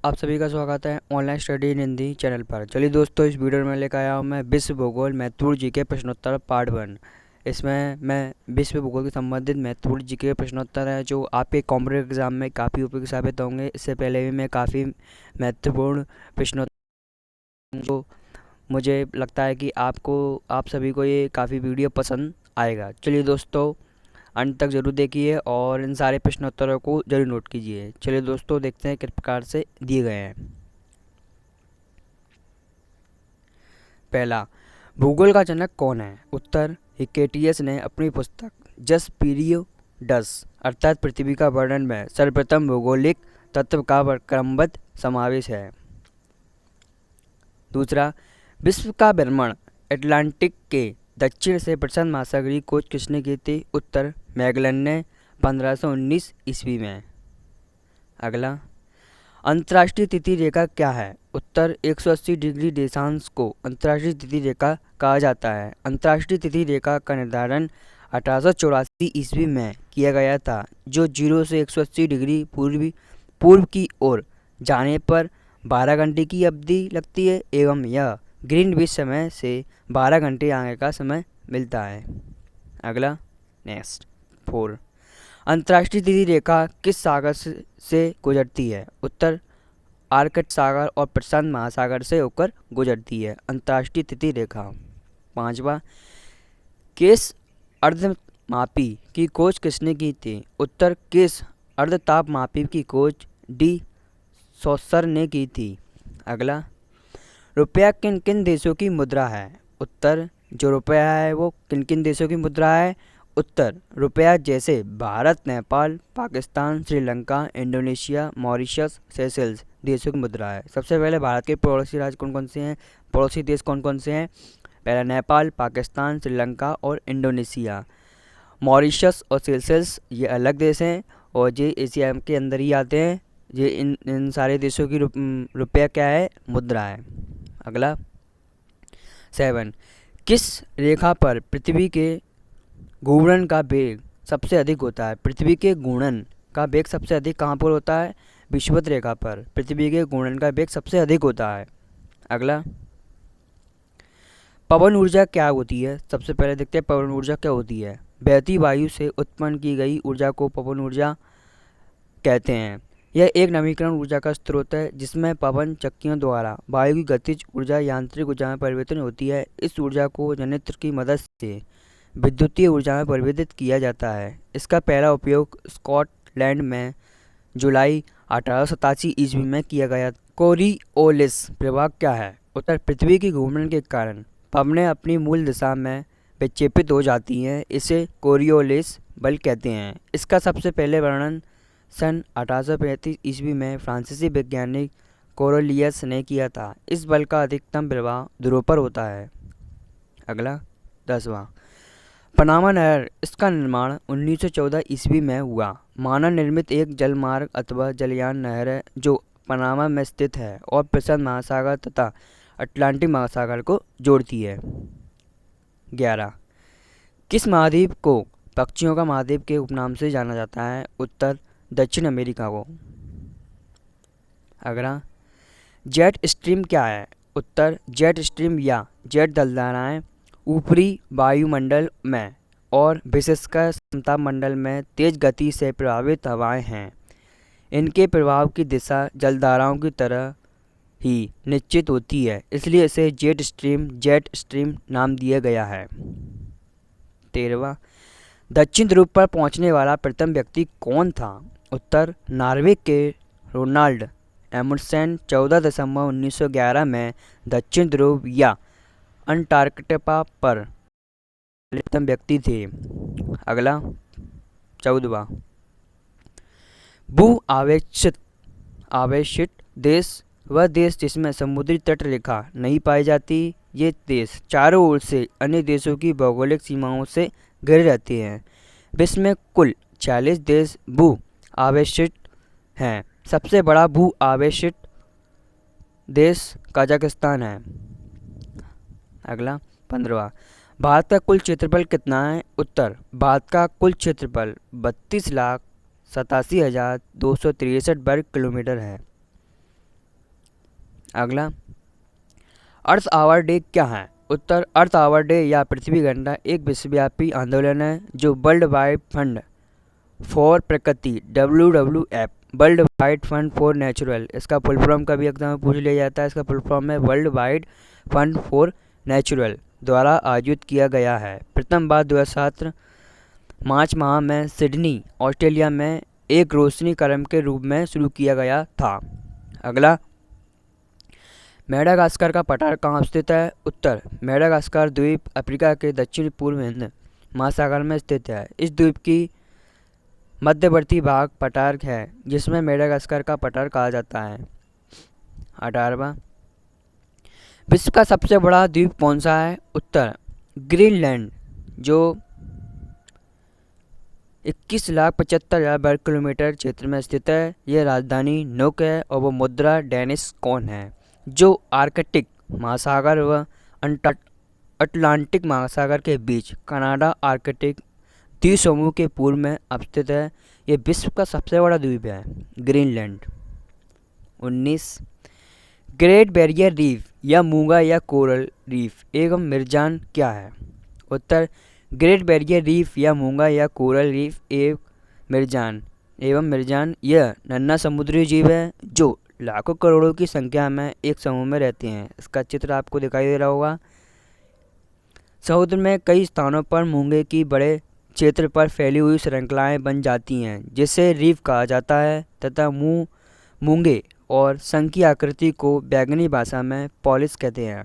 आप सभी का स्वागत है online study in Hindi channel पर। चलिए दोस्तों, इस वीडियो में लेकर आया हूँ मैं विश्व भूगोल महत्वपूर्ण जीके प्रश्नोत्तर पार्ट 1। इसमें मैं विश्व भूगोल के संबंधित महत्वपूर्ण जीके प्रश्नोत्तर है जो आपके कॉम्पिटेटिव एग्जाम में काफ़ी उपयोगी साबित होंगे। इससे पहले भी मैं काफ़ी महत्वपूर्ण प्रश्नोत्तर जो मुझे लगता है कि आप सभी को ये काफ़ी वीडियो पसंद आएगा। चलिए दोस्तों, अंत तक जरूर देखिए और इन सारे प्रश्नोत्तरों को जरूर नोट कीजिए। चलिए दोस्तों, देखते हैं किस प्रकार से दिए गए हैं। पहला, भूगोल का जनक कौन है? उत्तर, हिकेटियस ने अपनी पुस्तक जस पीरियडस अर्थात पृथ्वी का वर्णन में सर्वप्रथम भौगोलिक तत्व का क्रमबद्ध समावेश है। दूसरा, विश्व का भ्रमण अटलांटिक के दक्षिण से प्रशांत महासागरीय खोज किसने की थी? उत्तर, मैगलन ने 1519 ईस्वी में। अगला, अंतर्राष्ट्रीय तिथि रेखा क्या है? उत्तर, 180 डिग्री देशांश को अंतर्राष्ट्रीय तिथि रेखा कहा जाता है। अंतर्राष्ट्रीय तिथि रेखा का निर्धारण 1884 ईस्वी में किया गया था, जो 0 से 180 डिग्री पूर्व की ओर जाने पर 12 घंटे की अवधि लगती है एवं यह ग्रीनविच समय से 12 घंटे आगे का समय मिलता है। अगला, नेक्स्ट 4, अंतर्राष्ट्रीय तिथि रेखा किस सागर से गुजरती है? उत्तर, आर्कटिक सागर और प्रशांत महासागर से होकर गुजरती है अंतर्राष्ट्रीय तिथि रेखा। 5वां, किस अर्धमापी की खोज किसने की थी? उत्तर, किस अर्धतापमापी की खोज डी सॉसर ने की थी। अगला, रुपया किन किन देशों की मुद्रा है? उत्तर, जो रुपया है वो किन किन देशों की मुद्रा है? उत्तर, रुपया जैसे Bharat, Nepal, Pakistan, Sri Lanka, Indonesia, Mauritius, Seychelles देशों की मुद्रा है। सबसे पहले भारत के पड़ोसी राज्य कौन कौन से हैं? पड़ोसी देश कौन कौन से हैं? पहला नेपाल, पाकिस्तान, श्रीलंका और इंडोनेशिया। मॉरिशस और सेशेल्स ये अलग देश हैं और ये एशिया के अंदर ही आते हैं। ये इन सारे देशों की रुपया क्या है? मुद्रा है। अगला, 7, किस रेखा पर पृथ्वी के घूर्णन का वेग सबसे अधिक होता है? पृथ्वी के घूर्णन का वेग सबसे अधिक कहाँ पर होता है? विषुवत रेखा पर पृथ्वी के घूर्णन का वेग सबसे अधिक होता है। अगला, पवन ऊर्जा क्या होती है? सबसे पहले देखते हैं पवन ऊर्जा क्या होती है। बहती वायु से उत्पन्न की गई ऊर्जा को पवन ऊर्जा कहते हैं। यह एक नवीकरण ऊर्जा का स्रोत है जिसमें पवन चक्कियों द्वारा वायु की गतिज ऊर्जा यांत्रिक ऊर्जा में परिवर्तन होती है। इस ऊर्जा को जनरेटर की मदद से विद्युतीय ऊर्जा में परिवर्तित किया जाता है। इसका पहला उपयोग स्कॉटलैंड में जुलाई 1887 ईस्वी में किया गया। कोरिओलिस प्रभाव क्या है? उत्तर, पृथ्वी की घूर्णन के कारण पवनें अपनी मूल दिशा में विक्षेपित हो जाती हैं। इसे कोरिओलिस बल कहते हैं। इसका सबसे पहले वर्णन सन 1835 ईस्वी में फ्रांसीसी वैज्ञानिक कोरोलियस ने किया था। इस बल का अधिकतम प्रभाव ध्रुव पर होता है। अगला, 10वां, पनामा नहर, इसका निर्माण 1914 ईस्वी में हुआ। मानव निर्मित एक जलमार्ग अथवा जलयान नहर है जो पनामा में स्थित है और प्रशांत महासागर तथा अटलांटिक महासागर को जोड़ती है। 11, किस महाद्वीप को पक्षियों का महाद्वीप के उपनाम से जाना जाता है? उत्तर, दक्षिण अमेरिका को। अगला, जेट स्ट्रीम क्या है? उत्तर, जेट स्ट्रीम या जेट जलधाराएं ऊपरी वायुमंडल में और विशेषकर समताप मंडल में तेज गति से प्रवाहित हवाएं हैं। इनके प्रभाव की दिशा जलधाराओं की तरह ही निश्चित होती है, इसलिए इसे जेट स्ट्रीम नाम दिया गया है। 13वां, दक्षिण ध्रुव पर पहुंचने वाला प्रथम व्यक्ति कौन था? उत्तर, नॉर्वे के रोनाल्ड एमुंडसेन 14 दिसंबर 1911 में दक्षिण ध्रुव या अंटार्कटिका पर प्रथम व्यक्ति थे। अगला, 14वां, भू आवेशित देश वह देश जिसमें समुद्री तट रेखा नहीं पाई जाती। ये देश चारों ओर से अन्य देशों की भौगोलिक सीमाओं से घिरे रहते हैं। विश्व में कुल 40 देश भू आवेशित हैं। सबसे बड़ा भू आवेशित देश कजाकिस्तान है। अगला, 15वां, भारत का कुल क्षेत्रफल कितना है? उत्तर, भारत का कुल क्षेत्रफल 32,87,263 वर्ग किलोमीटर है। अगला, अर्थ आवर डे क्या है? उत्तर, अर्थ आवर डे या पृथ्वी घंटा एक विश्वव्यापी आंदोलन है जो वर्ल्ड वाइड फंड फॉर प्रकृति WWF, world wide fund for natural, इसका फुल फॉर्म का भी एग्जाम में पूछ लिया जाता है। इसका फुल फॉर्म है world wide fund for natural, द्वारा आयोजित किया गया है। प्रथम बार 2007 मार्च माह में सिडनी, ऑस्ट्रेलिया में एक रोशनी कार्यक्रम के रूप में शुरू किया गया था। अगला, मेडागास्कर का पठार कहाँ स्थित है? उत्तर, मेडागास्कर द्वीप अफ्रीका के दक्षिण पूर्व हिंद महासागर में स्थित है। इस द्वीप की मध्यवर्ती भाग पठार है जिसमें मेडागास्कर का पठार कहा जाता है। 18वां, विश्व का सबसे बड़ा द्वीप कौन सा है? उत्तर, ग्रीनलैंड, जो 21,75,000 वर्ग किलोमीटर क्षेत्र में स्थित है। यह राजधानी नुक है और वो मुद्रा डेनिस कॉन है, जो आर्कटिक महासागर व अटलांटिक महासागर के बीच कनाडा आर्कटिक द्वीप समूह के पूर्व में अवस्थित है। यह विश्व का सबसे बड़ा द्वीप है, ग्रीनलैंड। 19, ग्रेट बैरियर रीफ या मूंगा या कोरल रीफ एवं मिर्जान क्या है? उत्तर, ग्रेट बैरियर रीफ या मूंगा या कोरल रीफ एवं मिर्जान यह नन्हा समुद्री जीव है जो लाखों करोड़ों की संख्या में एक समूह में रहते हैं। इसका चित्र आपको दिखाई दे रहा होगा। समुद्र में कई स्थानों पर मूंगे की बड़े क्षेत्र पर फैली हुई श्रृंखलाएं बन जाती हैं जिसे रीफ कहा जाता है तथा मूंगे और संघ की आकृति को बैगनी भाषा में पॉलिस कहते हैं।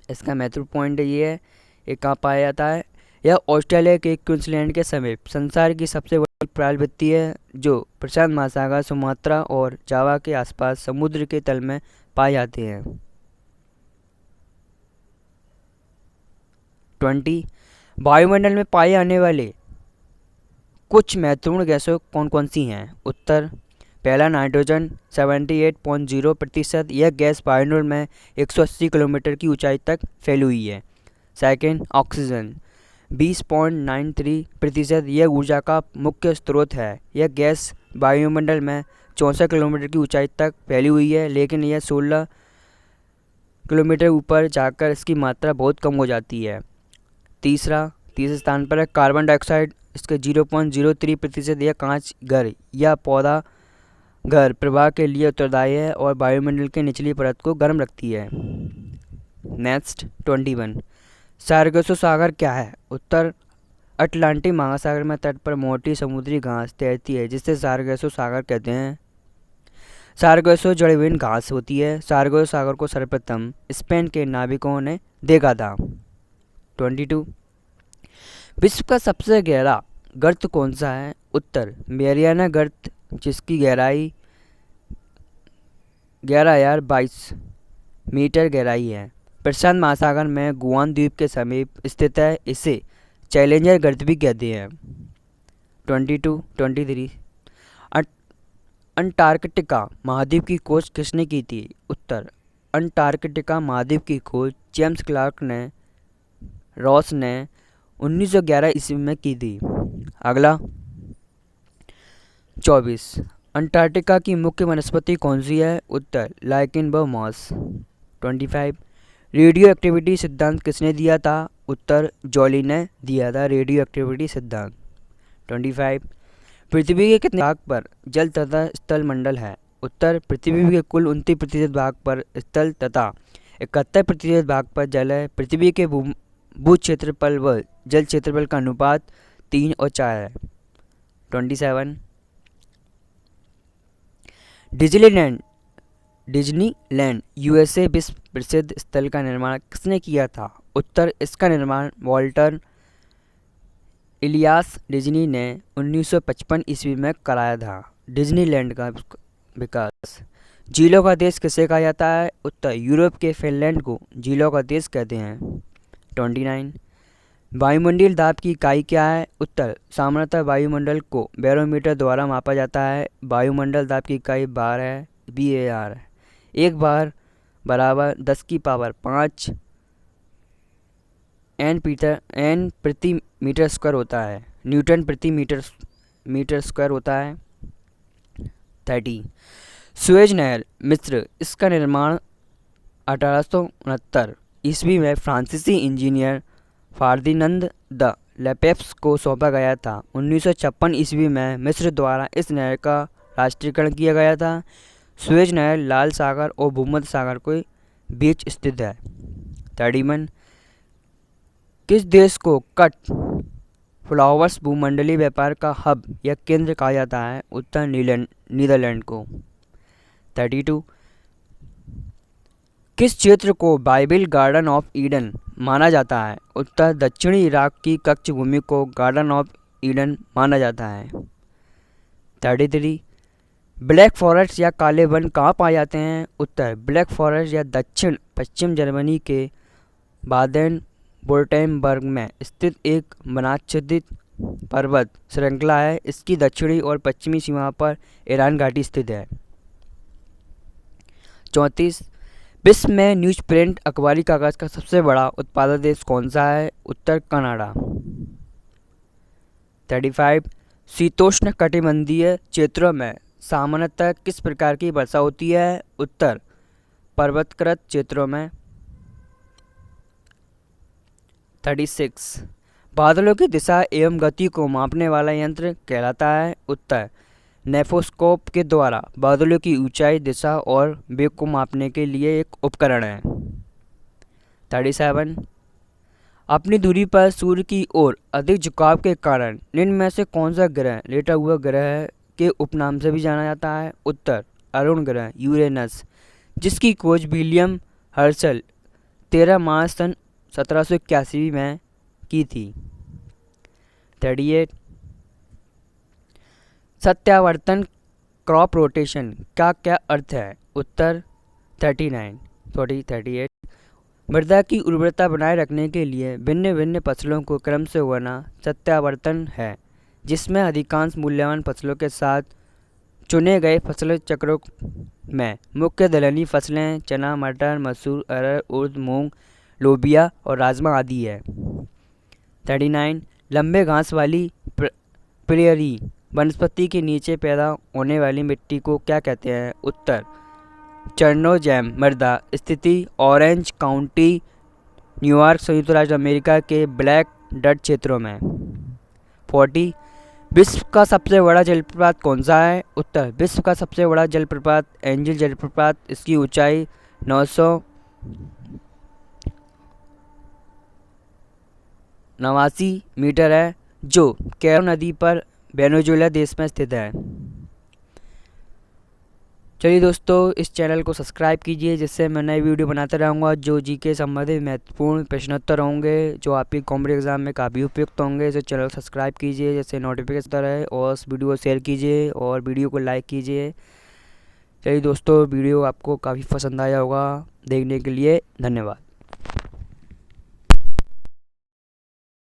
इसका महत्वपूर्ण पॉइंट ये है, ये कहाँ पाया जाता है? यह ऑस्ट्रेलिया के क्वींसलैंड के समीप संसार की सबसे बड़ी प्रायलवृत्ति है जो प्रशांत महासागर, सुमात्रा और जावा के आसपास समुद्र के तल में पाए जाते हैं। 20, वायुमंडल में पाए जाने वाले कुछ महत्वपूर्ण गैसों कौन कौन सी हैं? उत्तर, पहला नाइट्रोजन 78.0%, यह गैस वायुमंडल में 180 किलोमीटर की ऊंचाई तक फैली हुई है। सेकंड, ऑक्सीजन 20.93%, यह ऊर्जा का मुख्य स्रोत है। यह गैस वायुमंडल में 64 किलोमीटर की ऊंचाई तक फैली हुई है, लेकिन यह 16 किलोमीटर ऊपर जाकर इसकी मात्रा बहुत कम हो जाती है। तीसरे स्थान पर है कार्बन डाइऑक्साइड, इसके 0.03%, यह कांच घर या पौधा घर प्रवाह के लिए उत्तरदायी है और वायुमंडल के निचली परत को गर्म रखती है। नेक्स्ट 21, सार्गेसो सागर क्या है? उत्तर, अटलांटिक महासागर में तट पर मोटी समुद्री घास तैरती है जिसे सार्गेसो सागर कहते हैं। सार्गेसो जड़विहीन घास होती है। सार्गेसो सागर को सर्वप्रथम स्पेन के नाविकों ने देखा था। 22, विश्व का सबसे गहरा गर्त कौन सा है? उत्तर, मैरियाना गर्त, जिसकी गहराई 11,022 मीटर गहराई है। प्रशांत महासागर में गुआन द्वीप के समीप स्थित है। इसे चैलेंजर गर्त भी कहते हैं। 23, अंटार्कटिका महाद्वीप की खोज किसने की थी? उत्तर, अंटार्कटिका महाद्वीप की खोज जेम्स क्लार्क रॉस ने 1911 ईस्वी में की थी। अगला 24, अंटार्कटिका की मुख्य वनस्पति कौन सी है? उत्तर, लाइकेन व मॉस। 25, रेडियो एक्टिविटी सिद्धांत किसने दिया था? उत्तर, जॉली ने दिया था रेडियो एक्टिविटी सिद्धांत। 25, पृथ्वी के कितने भाग पर जल तथा स्थल मंडल है? उत्तर, पृथ्वी के कुल 29% भाग पर स्थल तथा 71% भाग पर जल है। पृथ्वी के भू क्षेत्रफल व जल क्षेत्रफल का अनुपात 3 और 4 है। 27, डिज्नीलैंड USA विश्व प्रसिद्ध स्थल का निर्माण किसने किया था? उत्तर, इसका निर्माण वॉल्टर इलियास डिज्नी ने 1955 ईस्वी में कराया था। डिज्नीलैंड का विकास। झीलों का देश किसे कहा जाता है? उत्तर, यूरोप के फिनलैंड को झीलों का देश कहते हैं। 29, वायुमंडलीय दाब की इकाई क्या है? उत्तर, सामान्यतः वायुमंडल को बैरोमीटर द्वारा मापा जाता है। वायुमंडल दाब की इकाई बार है, BAR। एक बार बराबर 10 की पावर 5 N प्रति मीटर स्क्वायर होता है, न्यूटन प्रति मीटर स्क्वायर होता है। 30, सुएज नहर मिस्र, इसका निर्माण 1869 ईस्वी में फ्रांसीसी इंजीनियर फार्दिनंद द लेपेप्स को सौंपा गया था। 1956 ईस्वी में मिस्र द्वारा इस नहर का राष्ट्रीयकरण किया गया था। सुएज नहर लाल सागर और भूमध्य सागर के बीच स्थित है। 31 किस देश को कट फ्लावर्स भूमंडलीय व्यापार का हब या केंद्र कहा जाता है? उत्तर नीदरलैंड को। 32 किस क्षेत्र को बाइबल गार्डन ऑफ ईडन माना जाता है? उत्तर दक्षिणी इराक की कच्छ भूमि को गार्डन ऑफ ईडन माना जाता है। 33 ब्लैक फॉरेस्ट या काले वन कहाँ पाए जाते हैं? उत्तर ब्लैक फॉरेस्ट या दक्षिण पश्चिम जर्मनी के बादेन वुर्टेम्बर्ग में स्थित एक वनाच्छादित पर्वत श्रृंखला है। इसकी दक्षिणी और पश्चिमी सीमा पर ईरान घाटी स्थित है। 34 विश्व में न्यूज़प्रिंट अखबारी कागज का सबसे बड़ा उत्पादक देश कौन सा है? उत्तर कनाडा। 35 शीतोष्ण कटिबंधीय क्षेत्रों में सामान्यतः किस प्रकार की वर्षा होती है? उत्तर पर्वतकृत क्षेत्रों में। 36 बादलों की दिशा एवं गति को मापने वाला यंत्र कहलाता है? उत्तर नेफोस्कोप के द्वारा बादलों की ऊंचाई, दिशा और वेग को मापने के लिए एक उपकरण है। 37 अपनी दूरी पर सूर्य की ओर अधिक झुकाव के कारण निम्न में से कौन सा ग्रह लेटा हुआ ग्रह के उपनाम से भी जाना जाता है? उत्तर अरुण ग्रह यूरेनस, जिसकी खोज विलियम हर्शल 13 मार्च सन 1781 में की थी। 38 सत्यावर्तन क्रॉप रोटेशन का क्या अर्थ है? उत्तर 38 मृदा की उर्वरता बनाए रखने के लिए भिन्न भिन्न फसलों को क्रम से उगाना सत्यावर्तन है, जिसमें अधिकांश मूल्यवान फसलों के साथ चुने गए फसल चक्रों में मुख्य दलहनी फसलें चना, मटर, मसूर, अरहर, उर्द, मूंग, लोबिया और राजमा आदि है। 39 लंबे घास वाली प्रेयरी वनस्पति के नीचे पैदा होने वाली मिट्टी को क्या कहते हैं? उत्तर चर्नोजैम मृदा स्थिति ऑरेंज काउंटी, न्यूयॉर्क, संयुक्त राज्य अमेरिका के ब्लैक डट क्षेत्रों में। 40 विश्व का सबसे बड़ा जलप्रपात कौन सा है? उत्तर विश्व का सबसे बड़ा जलप्रपात एंजल जलप्रपात, इसकी ऊंचाई 989 मीटर है, जो कैरो नदी पर वेनेजुएला देश में स्थित है। चलिए दोस्तों, इस चैनल को सब्सक्राइब कीजिए, जिससे मैं नई वीडियो बनाता रहूँगा जो जीके संबंधित महत्वपूर्ण प्रश्नोत्तर होंगे जो आपके कॉम्पिटिटिव एग्जाम में काफ़ी उपयुक्त होंगे। इसे चैनल को सब्सक्राइब कीजिए जिससे नोटिफिकेशन रहे, और इस वीडियो को शेयर कीजिए और वीडियो को लाइक कीजिए। चलिए दोस्तों, वीडियो आपको काफ़ी पसंद आया होगा। देखने के लिए धन्यवाद।